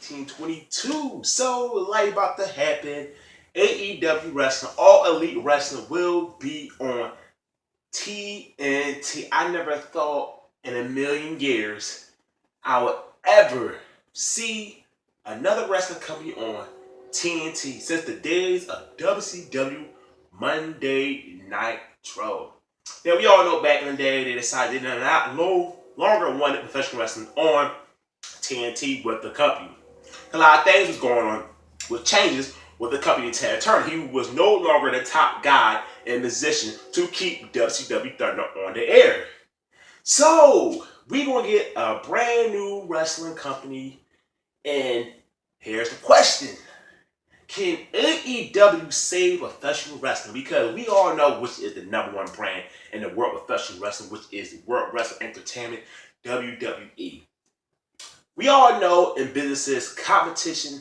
1822. So, light about to happen. AEW Wrestling, All Elite Wrestling will be on TNT. I never thought in a million years I would ever see another wrestling company on TNT since the days of WCW Monday Nitro. Now, we all know back in the day they decided they no longer wanted professional wrestling on TNT with the company. A lot of things was going on with changes with the company. Ted Turner, he was no longer the top guy in position to keep WCW Thunder on the air. So we're gonna get a brand new wrestling company, and here's the question: can AEW save professional wrestling? Because we all know which is the number one brand in the world of professional wrestling, which is World Wrestling Entertainment, WWE. We all know in businesses, competition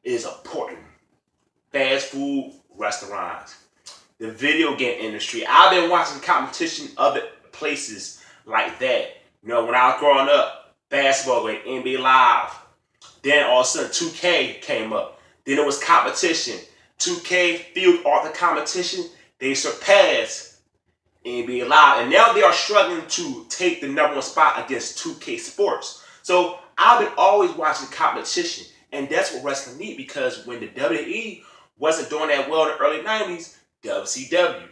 is important. Fast food, restaurants, the video game industry. I've been watching competition other places like that. You know, when I was growing up, basketball, like NBA Live. Then all of a sudden 2K came up. Then it was competition. 2K field all the competition. They surpassed NBA Live. And now they are struggling to take the number one spot against 2K Sports. So I've been always watching competition. And that's what wrestling needs, because when the WWE wasn't doing that well in the early 90s, WCW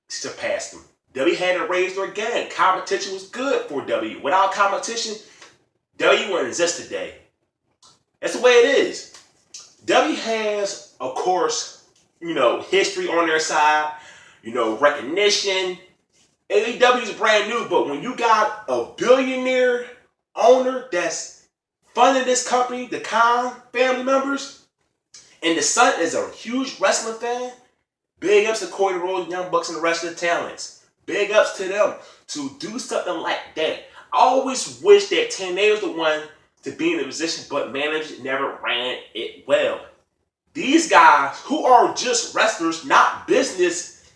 surpassed them. W had to raise their game. Competition was good for W. Without competition, W wouldn't exist today. That's the way it is. W has, of course, history on their side, recognition. AEW is brand new, but when you got a billionaire owner that's funding this company, the Khan family members, and the son is a huge wrestling fan, big ups to Cody Rhodes, Young Bucks, and the rest of the talents. Big ups to them to do something like that. I always wish that Tenay was the one to be in the position, but management never ran it well. These guys who are just wrestlers, not business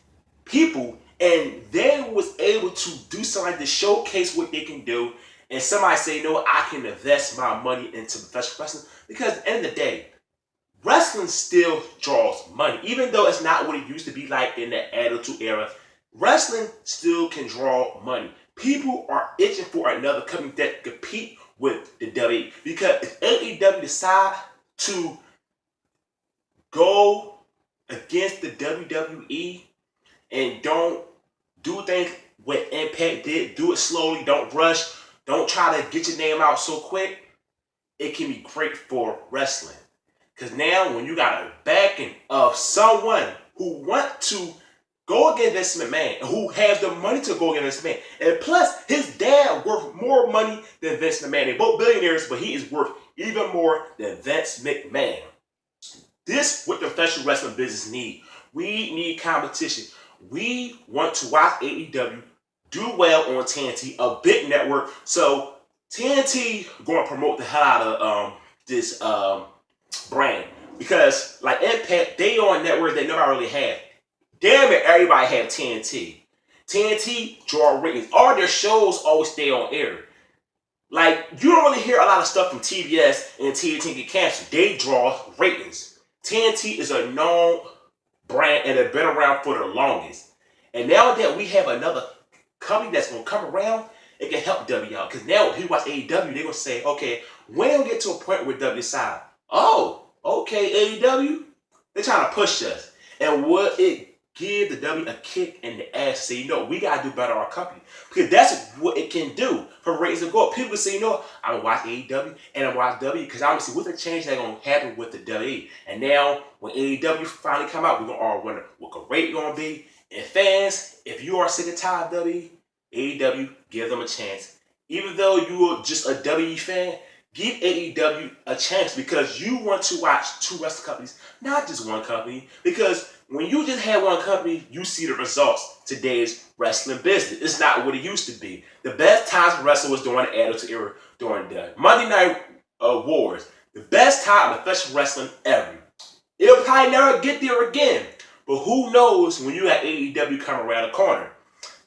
people, and they was able to do something like to showcase what they can do, and somebody say, I can invest my money into professional wrestling, because at the end of the day, wrestling still draws money. Even though it's not what it used to be like in the Attitude Era, wrestling still can draw money. People are itching for another company that compete with the WWE. Because if AEW decide to go against the WWE and don't do things what Impact did, do it slowly, don't rush, don't try to get your name out so quick, it can be great for wrestling. Because now when you got a backing of someone who want to go against Vince McMahon, who has the money to go against Vince McMahon, and plus his dad worth more money than Vince McMahon. They're both billionaires, but he is worth even more than Vince McMahon. This what the professional wrestling business need. We need competition. We want to watch AEW do well on TNT, a big network. So TNT going to promote the hell out of this brand, because like Impact, they on networks that nobody really have. Damn it, everybody have TNT. TNT draw ratings. All their shows always stay on air. Like, you don't really hear a lot of stuff from TBS and TNT get canceled. They draw ratings. TNT is a known brand and they've been around for the longest. And now that we have another company that's going to come around, it can help W out. Because now when people watch AEW, they're going to say, okay, when we get to a point where W side, oh, okay, AEW, they're trying to push us. And what it give the W a kick in the ass, say, we gotta do better our company. Because that's what it can do for ratings to go up. People can say, I'm gonna watch AEW and I'm gonna watch W because I want to see what the change that's gonna happen with the WWE. And now when AEW finally come out, we're gonna all wonder what the rate gonna be. And fans, if you are sick and tired of W, AEW, give them a chance. Even though you are just a WWE fan, give AEW a chance, because you want to watch two wrestling companies, not just one company. Because when you just have one company, you see the results. Today's wrestling business, it's not what it used to be. The best times for wrestling was during the Attitude Era, during the Monday Night Wars. The best time of professional wrestling ever. It'll probably never get there again. But who knows when you have AEW come around the corner.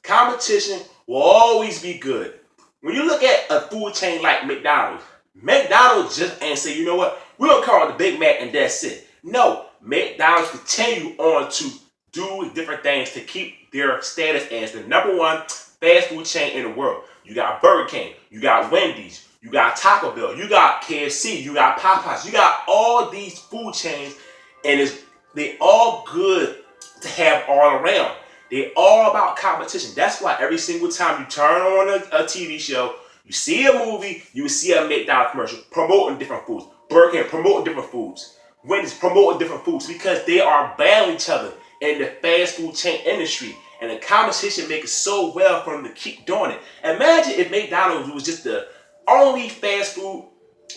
Competition will always be good. When you look at a food chain like McDonald's McDonald's just ain't say, you know what, we're going to call it the Big Mac and that's it. No, McDonald's continue on to do different things to keep their status as the #1 fast food chain in the world. You got Burger King, you got Wendy's, you got Taco Bell, you got KFC, you got Popeyes, you got all these food chains, and they all good to have all around. They all about competition. That's why every single time you turn on a TV show, you see a movie, you see a McDonald's commercial promoting different foods. Burger King promoting different foods. Wendy's promoting different foods because they are battling each other in the fast food chain industry. And the competition makes it so well for them to keep doing it. Imagine if McDonald's was just the only fast food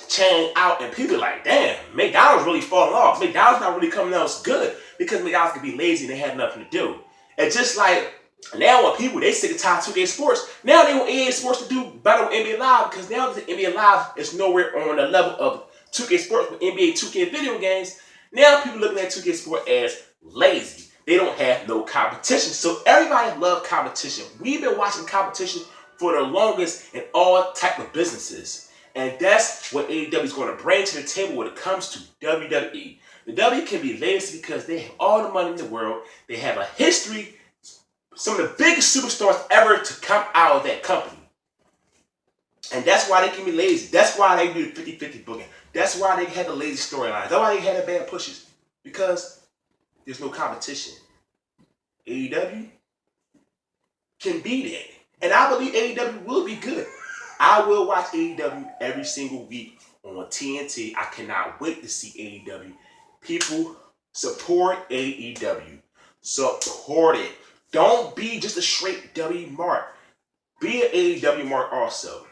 chain out and people are like, damn, McDonald's really falling off. McDonald's not really coming out good because McDonald's can be lazy and they have nothing to do. And just like now when people, they sick and tired of 2K Sports, now they want EA Sports to do better with NBA Live because now the NBA Live is nowhere on the level of 2K Sports with NBA 2K video games. Now people looking at 2K Sports as lazy. They don't have no competition. So everybody loves competition. We've been watching competition for the longest in all type of businesses. And that's what AEW is going to bring to the table when it comes to WWE. The W can be lazy because they have all the money in the world. They have a history, some of the biggest superstars ever to come out of that company. And that's why they can be lazy. That's why they do the 50-50 booking. That's why they had the lazy storylines. That's why they had the bad pushes. Because there's no competition. AEW can be that. And I believe AEW will be good. I will watch AEW every single week on TNT. I cannot wait to see AEW. People, support AEW. Support it. Don't be just a straight W mark. Be an AEW mark also.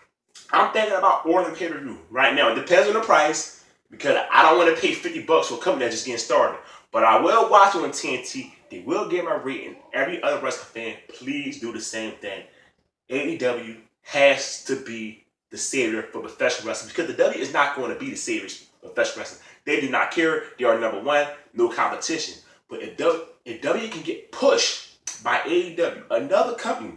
I'm thinking about ordering pay-per-view right now. It depends on the price because I don't want to pay $50 for a company that's just getting started. But I will watch it on TNT. They will get my rating. Every other wrestling fan, please do the same thing. AEW has to be the savior for professional wrestling because the W is not going to be the savior for professional wrestling. They do not care. They are #1, no competition. But if W can get pushed by AEW, another company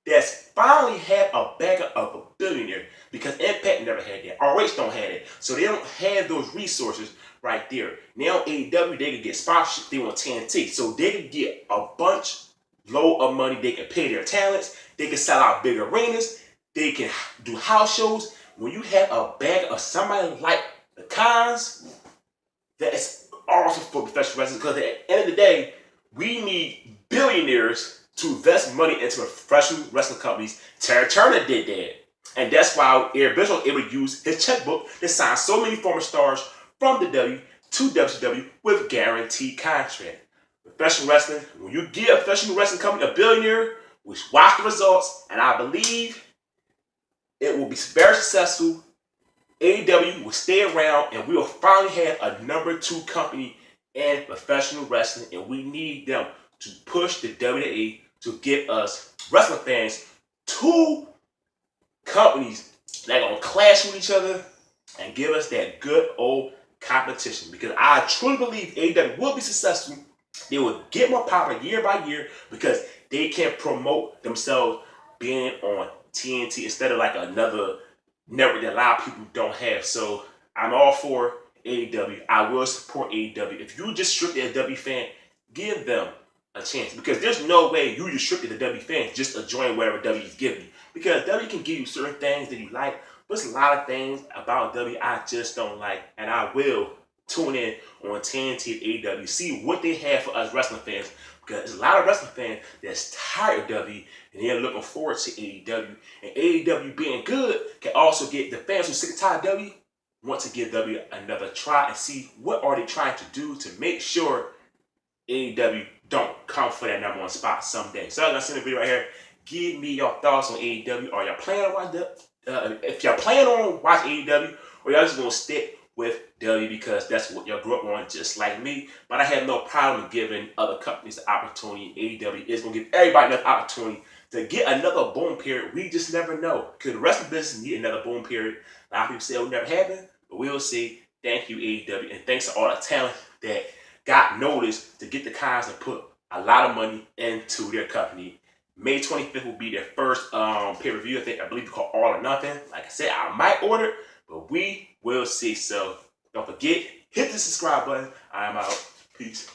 that's finally had a backup of a billionaire, because Impact never had that. RH don't have it. So they don't have those resources right there. Now AEW, they can get sponsorship. They want TNT. So they can get a bunch low of money. They can pay their talents. They can sell out big arenas. They can do house shows. When you have a bag of somebody like the Cons, that's awesome for professional wrestling because at the end of the day, we need billionaires to invest money into professional wrestling companies. Terry Turner did that. And that's why Eric Bischoff was able to use his checkbook to sign so many former stars from the W to WCW with guaranteed contract. Professional wrestling, when you give a professional wrestling company a billionaire, we watch the results, and I believe it will be very successful. AEW will stay around, and we will finally have a #2 company in professional wrestling, and we need them to push the WWE to get us wrestling fans two companies that are going to clash with each other and give us that good old competition. Because I truly believe AEW will be successful. They will get more popular year by year because they can promote themselves being on TNT instead of like another network that a lot of people don't have. So I'm all for AEW. I will support AEW. If you just strictly a W fan, give them a chance because there's no way you just strictly the W fans just enjoying whatever W is giving you. Because W can give you certain things that you like, but there's a lot of things about W I just don't like, and I will tune in on TNT and AEW, see what they have for us wrestling fans. Because there's a lot of wrestling fans that's tired of W and they're looking forward to AEW. And AEW being good can also get the fans who sick and tired of W want to give W another try and see what are they trying to do to make sure AEW don't come for that #1 spot someday. So I'm gonna send a video right here. Give me your thoughts on AEW. Are y'all planning on watch if y'all plan on watch AEW, or y'all just gonna stick with W because that's what y'all grew up on, just like me. But I have no problem giving other companies the opportunity. AEW is gonna give everybody another opportunity to get another boom period. We just never know. Because the rest of the business need another boom period. A lot of people say it will never happen, but we'll see. Thank you, AEW, and thanks to all the talent that got noticed to get the Cons and put a lot of money into their company. May 25th will be their first pay-per-view. I believe it's called All or Nothing. Like I said, I might order it, but we will see. So don't forget, hit the subscribe button. I am out. Peace.